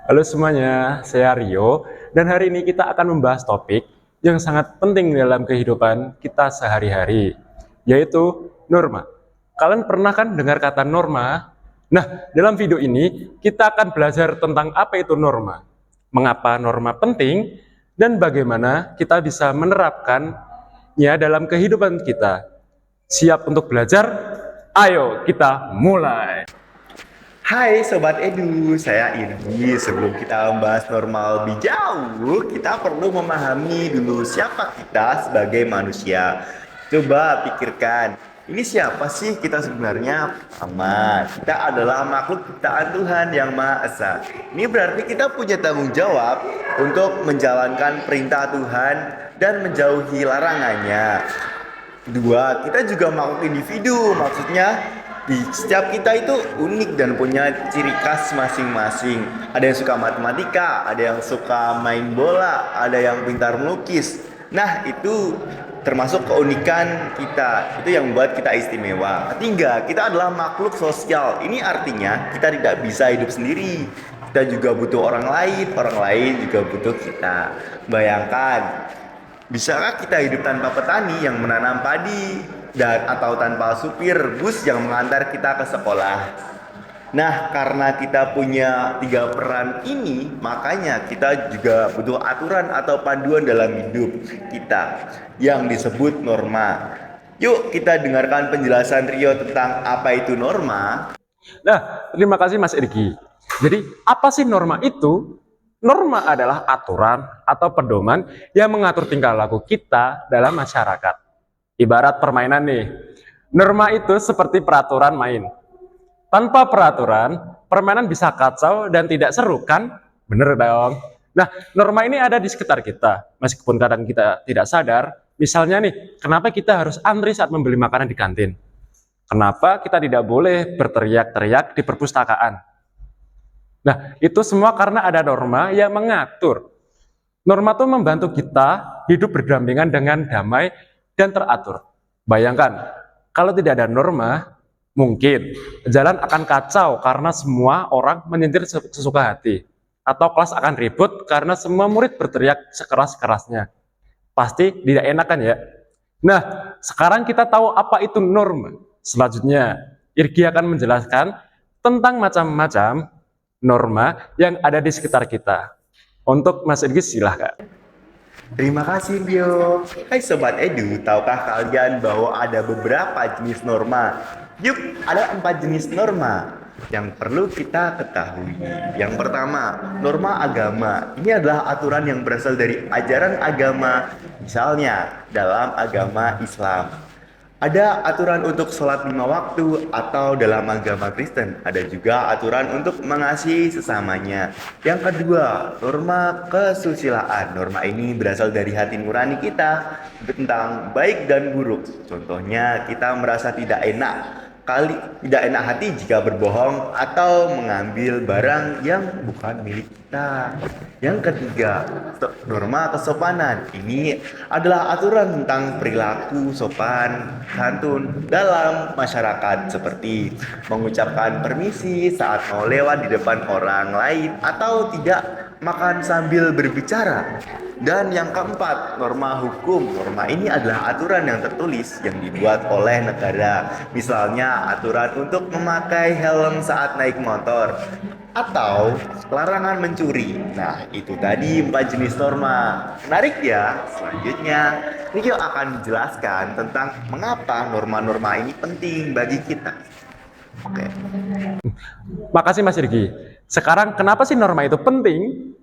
Halo semuanya, saya Rio dan hari ini kita akan membahas topik yang sangat penting dalam kehidupan kita sehari-hari, yaitu norma. Kalian pernah kan dengar kata norma? Nah, dalam video ini kita akan belajar tentang apa itu norma, mengapa norma penting, dan bagaimana kita bisa menerapkannya dalam kehidupan kita. Siap untuk belajar? Ayo kita mulai! Hai Sobat Edu, saya Irgi. Sebelum kita membahas normal lebih jauh, kita perlu memahami dulu siapa kita sebagai manusia. Coba pikirkan, ini siapa sih kita sebenarnya? Pertama, kita adalah makhluk ciptaan Tuhan yang Maha Esa. Ini berarti kita punya tanggung jawab untuk menjalankan perintah Tuhan dan menjauhi larangannya. Kedua, kita juga makhluk individu, maksudnya di setiap kita itu unik dan punya ciri khas masing-masing. Ada yang suka matematika, ada yang suka main bola, ada yang pintar melukis. Nah, itu termasuk keunikan kita. Itu yang membuat kita istimewa. Ketiga, kita adalah makhluk sosial. Ini artinya kita tidak bisa hidup sendiri. Kita juga butuh orang lain juga butuh kita. Bayangkan, bisakah kita hidup tanpa petani yang menanam padi dan atau tanpa supir bus yang mengantar kita ke sekolah? Nah, karena kita punya tiga peran ini, makanya kita juga butuh aturan atau panduan dalam hidup kita yang disebut norma. Yuk kita dengarkan penjelasan Rio tentang apa itu norma. Nah, terima kasih Mas Irgi. Jadi, apa sih norma itu? Norma adalah aturan atau pedoman yang mengatur tingkah laku kita dalam masyarakat. Ibarat permainan nih, norma itu seperti peraturan main. Tanpa peraturan, permainan bisa kacau dan tidak seru kan? Bener dong. Nah, norma ini ada di sekitar kita, meskipun kadang kita tidak sadar. Misalnya nih, kenapa kita harus antri saat membeli makanan di kantin? Kenapa kita tidak boleh berteriak-teriak di perpustakaan? Nah, itu semua karena ada norma yang mengatur. Norma itu membantu kita hidup berdampingan dengan damai dan teratur. Bayangkan, kalau tidak ada norma, mungkin jalan akan kacau karena semua orang menyentil sesuka hati. Atau kelas akan ribut karena semua murid berteriak sekeras-kerasnya. Pasti tidak enak kan ya? Nah, sekarang kita tahu apa itu norma. Selanjutnya, Irgi akan menjelaskan tentang macam-macam norma yang ada di sekitar kita. Untuk Mas Irgi silahkan. Terima kasih Rio. Hai Sobat Edu, tahukah kalian bahwa ada beberapa jenis norma? Yuk, ada 4 jenis norma yang perlu kita ketahui. Yang pertama, norma agama. Ini adalah aturan yang berasal dari ajaran agama, misalnya dalam agama Islam. Ada aturan untuk sholat 5 waktu atau dalam agama Kristen. Ada juga aturan untuk mengasihi sesamanya. Yang kedua, norma kesusilaan. Norma ini berasal dari hati nurani kita tentang baik dan buruk. Contohnya, kita merasa tidak enak hati jika berbohong atau mengambil barang yang bukan milik kita. Yang ketiga, norma kesopanan. Ini adalah aturan tentang perilaku sopan santun dalam masyarakat, seperti mengucapkan permisi saat mau lewat di depan orang lain atau tidak makan sambil berbicara. Dan yang keempat, norma hukum. Norma ini adalah aturan yang tertulis yang dibuat oleh negara. Misalnya aturan untuk memakai helm saat naik motor atau larangan mencuri. Nah, itu tadi 4 jenis norma. Menarik ya? Selanjutnya, Rio akan menjelaskan tentang mengapa norma-norma ini penting bagi kita. Oke. Makasih Mas Irgi. Sekarang kenapa sih norma itu penting?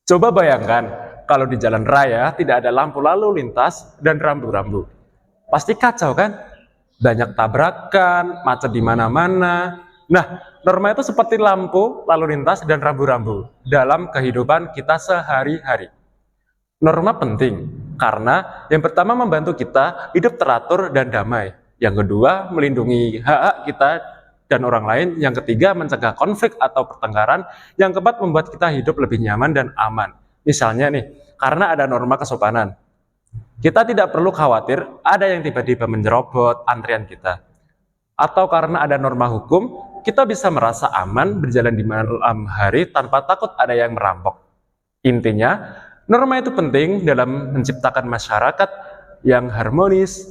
Coba bayangkan, kalau di jalan raya tidak ada lampu lalu lintas dan rambu-rambu. Pasti kacau kan? Banyak tabrakan, macet di mana-mana. Nah, norma itu seperti lampu lalu lintas dan rambu-rambu dalam kehidupan kita sehari-hari. Norma penting karena yang pertama membantu kita hidup teratur dan damai. Yang kedua, melindungi hak-hak kita dan orang lain. Yang ketiga, mencegah konflik atau pertengkaran. Yang keempat, membuat kita hidup lebih nyaman dan aman. Misalnya nih, karena ada norma kesopanan, kita tidak perlu khawatir ada yang tiba-tiba menyerobot antrian kita. Atau karena ada norma hukum, kita bisa merasa aman berjalan di malam hari tanpa takut ada yang merampok. Intinya, norma itu penting dalam menciptakan masyarakat yang harmonis.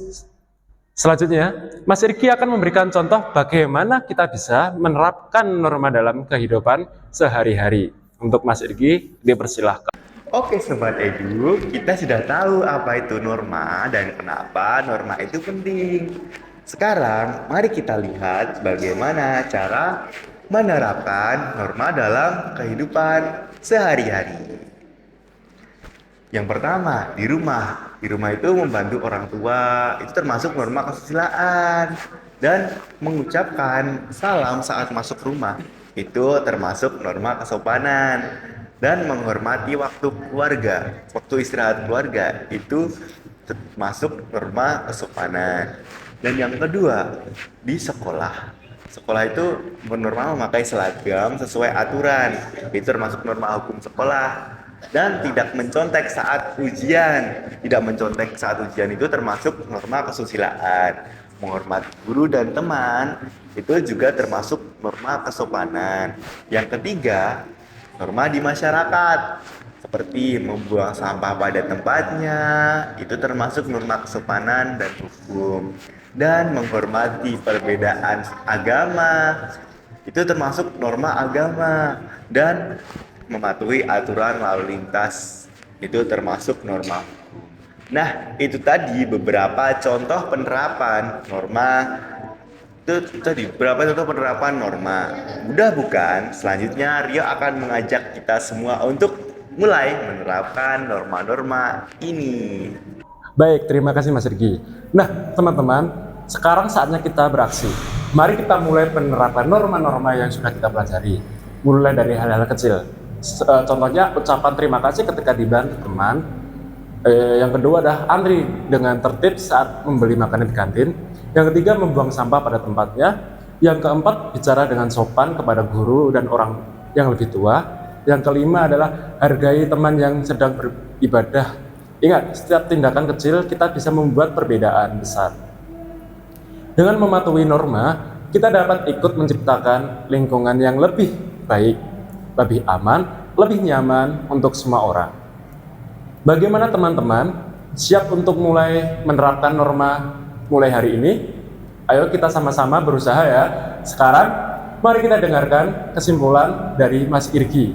Selanjutnya, Mas Irgi akan memberikan contoh bagaimana kita bisa menerapkan norma dalam kehidupan sehari-hari. Untuk Mas Irgi, dipersilahkan. Oke Sobat Edu, kita sudah tahu apa itu norma dan kenapa norma itu penting. Sekarang, mari kita lihat bagaimana cara menerapkan norma dalam kehidupan sehari-hari. Yang pertama, di rumah. Di rumah itu membantu orang tua, itu termasuk norma kesusilaan. Dan mengucapkan salam saat masuk rumah, itu termasuk norma kesopanan. Dan menghormati waktu keluarga, waktu istirahat keluarga, itu termasuk norma kesopanan. Dan yang kedua, di sekolah. Sekolah itu bernorma memakai seragam sesuai aturan, itu termasuk norma hukum sekolah. Dan tidak mencontek saat ujian. Tidak mencontek saat ujian itu termasuk norma kesusilaan. Menghormati guru dan teman itu juga termasuk norma kesopanan. Yang ketiga, norma di masyarakat seperti membuang sampah pada tempatnya, itu termasuk norma kesopanan dan hukum. Dan menghormati perbedaan agama, itu termasuk norma agama. Dan mematuhi aturan lalu lintas, itu termasuk norma. Nah, itu tadi beberapa contoh penerapan norma. Itu tadi beberapa contoh penerapan norma. Mudah bukan? Selanjutnya Rio akan mengajak kita semua untuk mulai menerapkan norma-norma ini. Baik, terima kasih Mas Irgi. Nah, teman-teman, sekarang saatnya kita beraksi. Mari kita mulai penerapan norma-norma yang sudah kita pelajari. Mulai dari hal-hal kecil. Contohnya ucapan terima kasih ketika dibantu teman. Yang kedua adalah antri dengan tertib saat membeli makanan di kantin. Yang ketiga, membuang sampah pada tempatnya. Yang keempat, bicara dengan sopan kepada guru dan orang yang lebih tua. Yang kelima adalah hargai teman yang sedang beribadah. Ingat, setiap tindakan kecil kita bisa membuat perbedaan besar. Dengan mematuhi norma, kita dapat ikut menciptakan lingkungan yang lebih baik, lebih aman, lebih nyaman untuk semua orang. Bagaimana teman-teman? Siap untuk mulai menerapkan norma mulai hari ini? Ayo kita sama-sama berusaha ya. Sekarang, mari kita dengarkan kesimpulan dari Mas Irgi.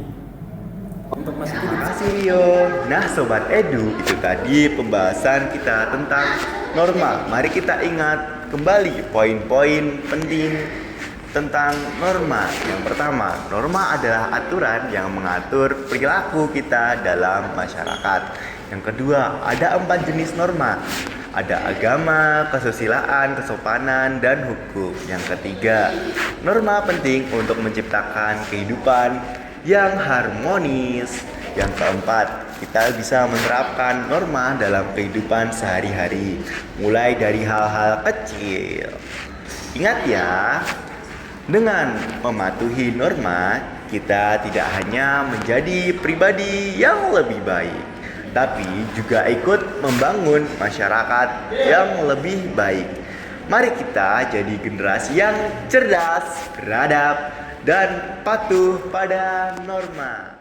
Untuk Mas Irgi. Terima kasih Rio. Nah Sobat Edu, itu tadi pembahasan kita tentang norma. Mari kita ingat kembali poin-poin penting tentang norma. Yang pertama, norma adalah aturan yang mengatur perilaku kita dalam masyarakat. Yang kedua, ada 4 jenis norma. Ada agama, kesusilaan, kesopanan, dan hukum. Yang ketiga, norma penting untuk menciptakan kehidupan yang harmonis. Yang keempat, kita bisa menerapkan norma dalam kehidupan sehari-hari, mulai dari hal-hal kecil. Ingat ya, dengan mematuhi norma, kita tidak hanya menjadi pribadi yang lebih baik, tapi juga ikut membangun masyarakat yang lebih baik. Mari kita jadi generasi yang cerdas, beradab, dan patuh pada norma.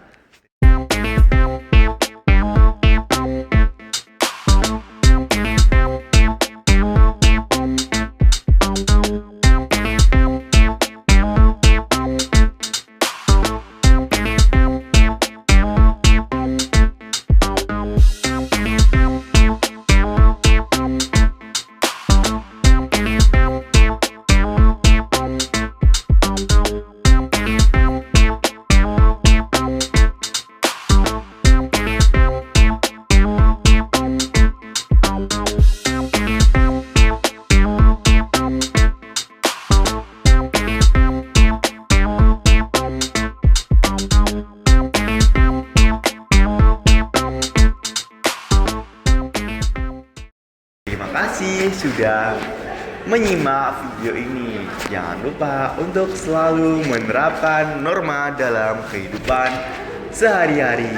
Terima kasih sudah menyimak video ini. Jangan lupa untuk selalu menerapkan norma dalam kehidupan sehari-hari.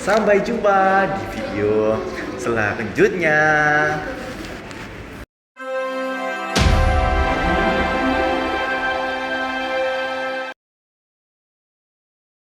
Sampai jumpa di video selanjutnya.